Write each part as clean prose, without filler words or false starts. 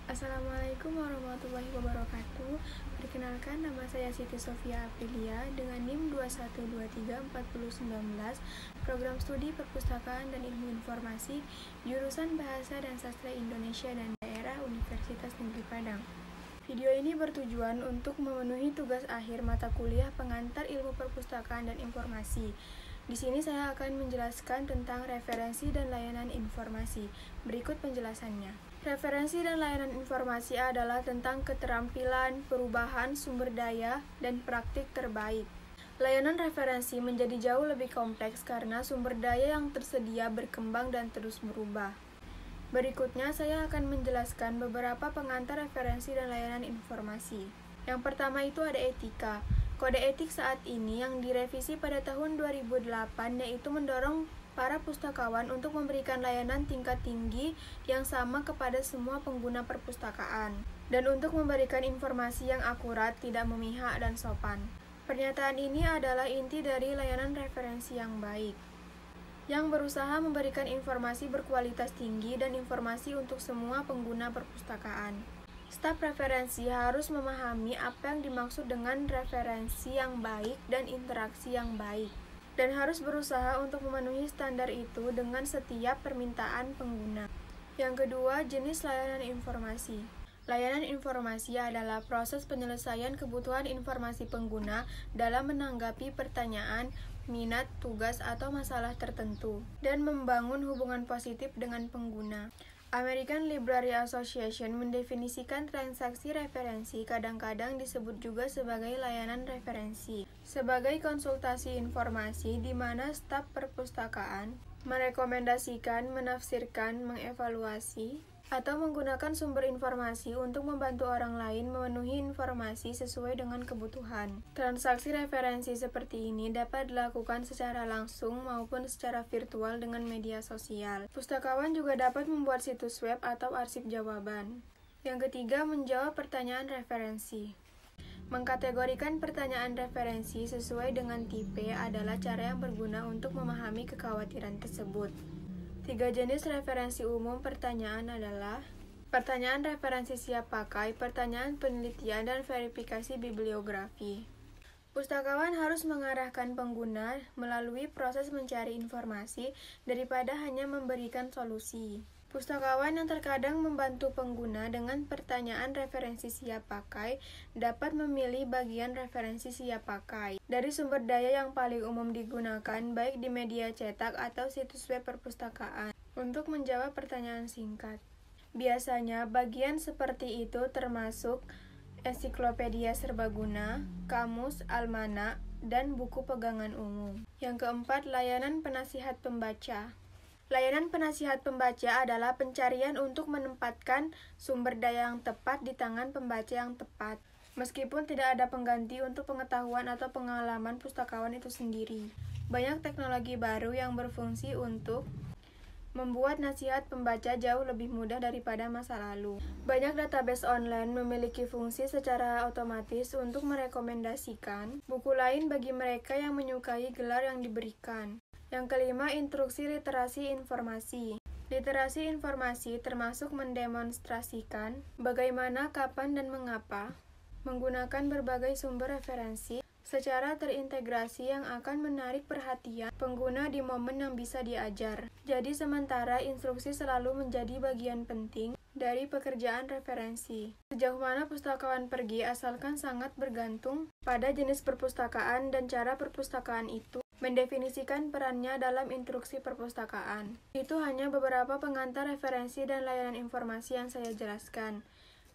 Assalamualaikum warahmatullahi wabarakatuh. Perkenalkan, nama saya Siti Sofia Aprilia dengan NIM 21234019, Program Studi Perpustakaan dan Ilmu Informasi, Jurusan Bahasa dan Sastra Indonesia dan Daerah Universitas Negeri Padang. Video ini bertujuan untuk memenuhi tugas akhir mata kuliah pengantar ilmu perpustakaan dan informasi. Di sini saya akan menjelaskan tentang referensi dan layanan informasi. Berikut penjelasannya. Referensi dan layanan informasi adalah tentang keterampilan, perubahan, sumber daya, dan praktik terbaik. Layanan referensi menjadi jauh lebih kompleks karena sumber daya yang tersedia berkembang dan terus berubah. Berikutnya saya akan menjelaskan beberapa pengantar referensi dan layanan informasi. Yang pertama itu ada etika. Kode etik saat ini yang direvisi pada tahun 2008 yaitu mendorong para pustakawan untuk memberikan layanan tingkat tinggi yang sama kepada semua pengguna perpustakaan dan untuk memberikan informasi yang akurat, tidak memihak, dan sopan. Pernyataan ini adalah inti dari layanan referensi yang baik, yang berusaha memberikan informasi berkualitas tinggi dan informasi untuk semua pengguna perpustakaan. Staf referensi harus memahami apa yang dimaksud dengan referensi yang baik dan interaksi yang baik, dan harus berusaha untuk memenuhi standar itu dengan setiap permintaan pengguna. Yang kedua, jenis layanan informasi. Layanan informasi adalah proses penyelesaian kebutuhan informasi pengguna dalam menanggapi pertanyaan, minat, tugas, atau masalah tertentu, dan membangun hubungan positif dengan pengguna. American Library Association mendefinisikan transaksi referensi, kadang-kadang disebut juga sebagai layanan referensi, sebagai konsultasi informasi di mana staf perpustakaan merekomendasikan, menafsirkan, mengevaluasi, atau menggunakan sumber informasi untuk membantu orang lain memenuhi informasi sesuai dengan kebutuhan. Transaksi referensi seperti ini dapat dilakukan secara langsung maupun secara virtual dengan media sosial. Pustakawan juga dapat membuat situs web atau arsip jawaban. Yang ketiga, menjawab pertanyaan referensi. Mengkategorikan pertanyaan referensi sesuai dengan tipe adalah cara yang berguna untuk memahami kekhawatiran tersebut. 3 jenis referensi umum pertanyaan adalah pertanyaan referensi siap pakai, pertanyaan penelitian, dan verifikasi bibliografi. Pustakawan harus mengarahkan pengguna melalui proses mencari informasi daripada hanya memberikan solusi. Pustakawan yang terkadang membantu pengguna dengan pertanyaan referensi siap pakai dapat memilih bagian referensi siap pakai dari sumber daya yang paling umum digunakan baik di media cetak atau situs web perpustakaan untuk menjawab pertanyaan singkat. Biasanya bagian seperti itu termasuk ensiklopedia serbaguna, kamus, almanak, dan buku pegangan umum. Yang keempat, layanan penasihat pembaca. Layanan penasihat pembaca adalah pencarian untuk menempatkan sumber daya yang tepat di tangan pembaca yang tepat, meskipun tidak ada pengganti untuk pengetahuan atau pengalaman pustakawan itu sendiri. Banyak teknologi baru yang berfungsi untuk membuat nasihat pembaca jauh lebih mudah daripada masa lalu. Banyak database online memiliki fungsi secara otomatis untuk merekomendasikan buku lain bagi mereka yang menyukai gelar yang diberikan. Yang kelima, instruksi literasi informasi. Literasi informasi termasuk mendemonstrasikan bagaimana, kapan, dan mengapa menggunakan berbagai sumber referensi secara terintegrasi yang akan menarik perhatian pengguna di momen yang bisa diajar. Jadi sementara instruksi selalu menjadi bagian penting dari pekerjaan referensi. Sejauh mana pustakawan pergi asalkan sangat bergantung pada jenis perpustakaan dan cara perpustakaan itu mendefinisikan perannya dalam instruksi perpustakaan. Itu hanya beberapa pengantar referensi dan layanan informasi yang saya jelaskan.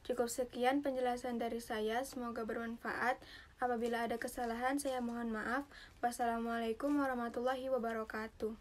Cukup sekian penjelasan dari saya, semoga bermanfaat. Apabila ada kesalahan, saya mohon maaf. Wassalamualaikum warahmatullahi wabarakatuh.